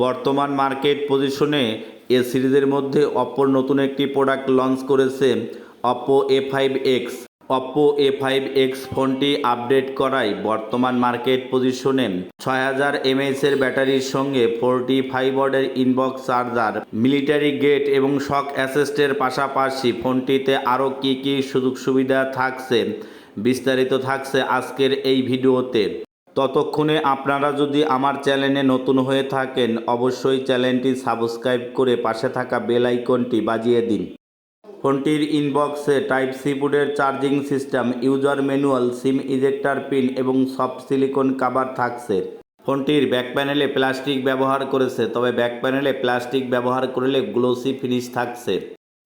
বর্তমান মার্কেট পজিশনে এ সিরিজের মধ্যে অপ্পোর নতুন একটি প্রোডাক্ট লঞ্চ করেছে অপ্পো A5X। অপ্পো A5X ফোনটি আপডেট করায় বর্তমান মার্কেট পজিশনে 6000 mAh এর ব্যাটারির সঙ্গে 45 ওয়াটের ইনবক্স চার্জার, মিলিটারি গেট এবং শক অ্যাসিস্টের পাশাপাশি ফোনটিতে আরও কী কী সুযোগ সুবিধা থাকছে বিস্তারিত থাকছে আজকের এই ভিডিওতে। ততক্ষণে আপনারা যদি আমার চ্যানেলে নতুন হয়ে থাকেন অবশ্যই চ্যানেলটি সাবস্ক্রাইব করে পাশে থাকা বেল আইকনটি বাজিয়ে দিন। ফোনটির ইনবক্সে টাইপ সি পোর্টের চার্জিং সিস্টেম, ইউজার ম্যানুয়াল, সিম ইজেক্টর পিন এবং সফট সিলিকন কভার থাকছে। ফোনটির ব্যাক প্যানেলে প্লাস্টিক ব্যবহার করেছে, তবে ব্যাক প্যানেলে প্লাস্টিক ব্যবহার করলে গ্লোসি ফিনিশ থাকছে।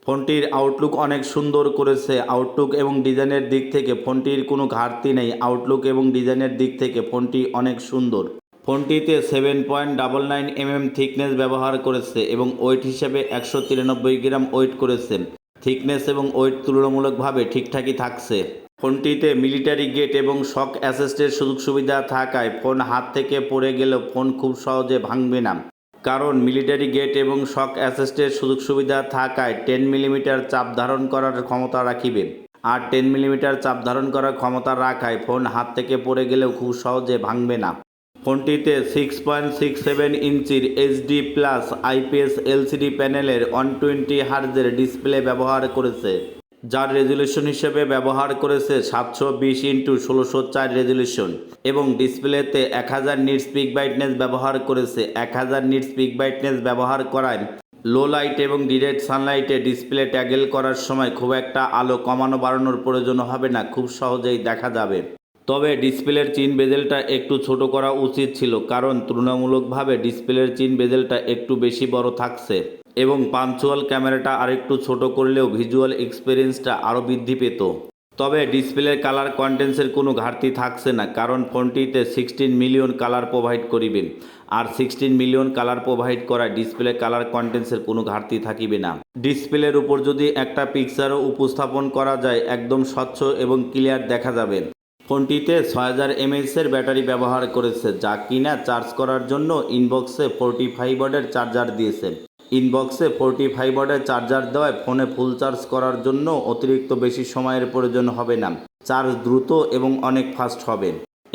ফোনটির আউটলুক অনেক সুন্দর করেছে। আউটলুক এবং ডিজাইনের দিক থেকে ফোনটির কোনো ঘাটতি নেই। আউটলুক এবং ডিজাইনের দিক থেকে ফোনটি অনেক সুন্দর। ফোনটিতে 7.99 mm থিকনেস ব্যবহার করেছে এবং ওয়েট হিসেবে 193 গ্রাম ওয়েট করেছে। থিকনেস এবং ওয়েট তুলনামূলকভাবে ঠিকঠাকই থাকছে। ফোনটিতে মিলিটারি গেট এবং শক অ্যাসিস্টের সুযোগ সুবিধা থাকায় ফোন হাত থেকে পড়ে গেলেও ফোন খুব সহজে ভাঙবে না, কারণ মিলিটারি গেট এবং শক অ্যাসিস্টের সুযোগ সুবিধা থাকায় 10 মিলিমিটার চাপ ধারণ করার ক্ষমতা রাখিবে। আর 10 মিলিমিটার চাপ ধারণ করার ক্ষমতা রাখায় ফোন হাত থেকে পড়ে গেলেও খুব সহজে ভাঙবে না। ফোনটিতে 6.67 ইঞ্চির এইচডি প্লাস আইপিএস এলসিডি প্যানেলের 120 হার্জের ডিসপ্লে ব্যবহার করেছে, যার রেজুলেশন হিসেবে ব্যবহার করেছে 720x1604 রেজুলেশন এবং ডিসপ্লেতে 1000 নিটস পিক ব্রাইটনেস ব্যবহার করেছে। 1000 নিটস পিক ব্রাইটনেস ব্যবহার করায় লো লাইট এবং ডিরেক্ট সানলাইটে ডিসপ্লে ট্যাগেল করার সময় খুব একটা আলো কমানো বাড়ানোর প্রয়োজন হবে না, খুব সহজেই দেখা যাবে। তবে ডিসপ্লের চিন বেজেলটা একটু ছোট করা উচিত ছিল, কারণ তুলনামূলকভাবে ডিসপ্লের চিন বেজেলটা একটু বেশি বড় থাকছে এবং পাঞ্চুয়াল ক্যামেরাটা আরেকটু ছোট করলেও ভিজুয়াল এক্সপিরিয়েন্সটা আরও বৃদ্ধি পেত। তবে ডিসপ্লের কালার কন্টেন্টসের কোনো ঘাটতি থাকছে না, কারণ ফোনটিতে 16 মিলিয়ন কালার প্রোভাইড করিবেন, আর 16 মিলিয়ন কালার প্রোভাইড করা ডিসপ্লে কালার কন্টেন্টসের কোনো ঘাটতি থাকিবে না। ডিসপ্লের উপর যদি একটা পিকচারও উপস্থাপন করা যায় একদম স্বচ্ছ এবং ক্লিয়ার দেখা যাবে। ফোনটিতে 6000 mAh এর ব্যাটারি ব্যবহার করেছে, যা কিনা চার্জ করার জন্য ইনবক্সে 45 ওয়াটের চার্জার দিয়েছে। ইনবক্সে 45 ওয়াটের চার্জার দেওয়ায় ফোনে ফুল চার্জ করার জন্য অতিরিক্ত বেশি সময়ের প্রয়োজন হবে না। চার্জ দ্রুত এবং অনেক ফাস্ট হবে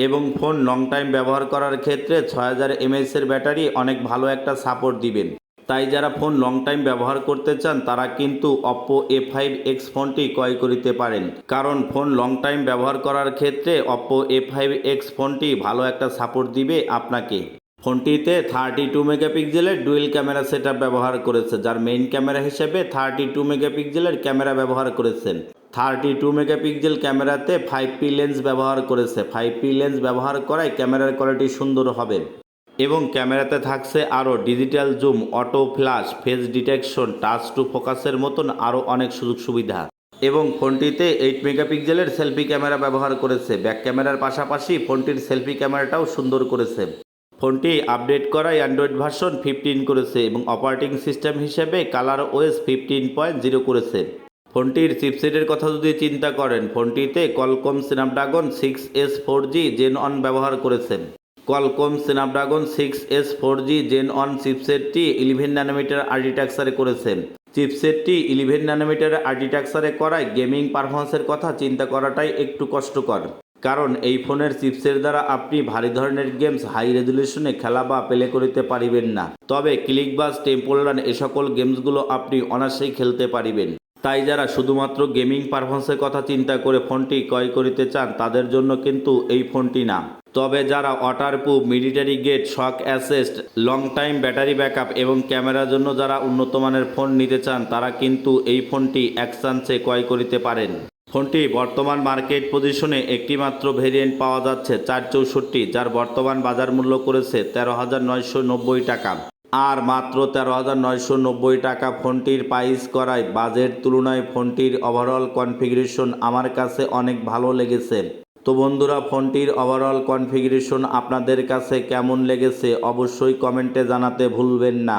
এবং ফোন লং টাইম ব্যবহার করার ক্ষেত্রে 6000 mAh এর ব্যাটারি অনেক ভালো একটা সাপোর্ট দিবেন। তাই যারা ফোন লং টাইম ব্যবহার করতে চান তারা কিন্তু অপ্পো A5X ফোনটি ক্রয় করিতে পারেন, কারণ ফোন লং টাইম ব্যবহার করার ক্ষেত্রে অপ্পো A5X ফোনটি ভালো একটা সাপোর্ট দিবে আপনাকে। ফোনটিতে 32 মেগাপিক্সেলের ডুয়েল ক্যামেরা সেটআপ ব্যবহার করেছে, যার মেইন ক্যামেরা হিসেবে 32 মেগাপিক্সেলের ক্যামেরা ব্যবহার করেছেন। 32 মেগাপিক্সেল ক্যামেরাতে 5P লেন্স ব্যবহার করেছে। 5P লেন্স ব্যবহার করায় ক্যামেরার কোয়ালিটি সুন্দর হবে এবং ক্যামেরাতে থাকছে আরও digital zoom, auto flash, face detection, touch to ফোকাসের মতন আরও অনেক সুযোগ সুবিধা। এবং ফোনটিতে 8 মেগাপিক্সেলের সেলফি ক্যামেরা ব্যবহার করেছে। ব্যাক ক্যামেরার পাশাপাশি ফোনটির সেলফি ক্যামেরাটাও সুন্দর করেছে। ফোনটি আপডেট করা অ্যান্ড্রয়েড ভার্সন 15 করেছে এবং অপারেটিং সিস্টেম হিসেবে ColorOS 15.0 করেছে। ফোনটির চিপসেটের কথা যদি চিন্তা করেন, ফোনটিতে Qualcomm Snapdragon 6S 4G Gen 1 ব্যবহার করেছেন। Qualcomm Snapdragon 6S 4G Gen 1 চিপসেটটি 11 ন্যানোমিটার আর্কিটেকচারে করেছেন। চিপসেটটি 11 ন্যানোমিটার আর্কিটেকচারে করায় গেমিং পারফরমেন্সের কথা চিন্তা করাটাই একটু কষ্টকর, কারণ এই ফোনের চিপসের দ্বারা আপনি ভারী ধরনের গেমস হাই রেজুলেশনে খেলা বা প্লে করতে পারিবেন না। তবে ক্লিকবাজ, টেম্পল রান এ সকল গেমসগুলো আপনি অনায়াসেই খেলতে পারিবেন। তাই যারা শুধুমাত্র গেমিং পারফরমেন্সের কথা চিন্তা করে ফোনটি ক্রয় করিতে চান তাদের জন্য কিন্তু এই ফোনটি না। তবে যারা waterproof, military grade, shock assist, long time battery backup এবং ক্যামেরার জন্য যারা উন্নত মানের ফোন নিতে চান তারা কিন্তু এই ফোনটি এক চান্সে ক্রয় করিতে পারেন। ফোনটি বর্তমান মার্কেট পজিশনে একটি মাত্র ভেরিয়েন্ট পাওয়া যাচ্ছে 464, যার বর্তমান বাজার মূল্য করেছে 13,990 টাকা। আর মাত্র 13,990 টাকা ফোনটির প্রাইস করায় বাজেট তুলনায় ফোনটির ওভারঅল কনফিগারেশন আমার কাছে অনেক ভালো লেগেছে। তো বন্ধুরা, ফোনটির ওভারঅল কনফিগারেশন আপনাদের কাছে কেমন লেগেছে অবশ্যই কমেন্টে জানাতে ভুলবেন না।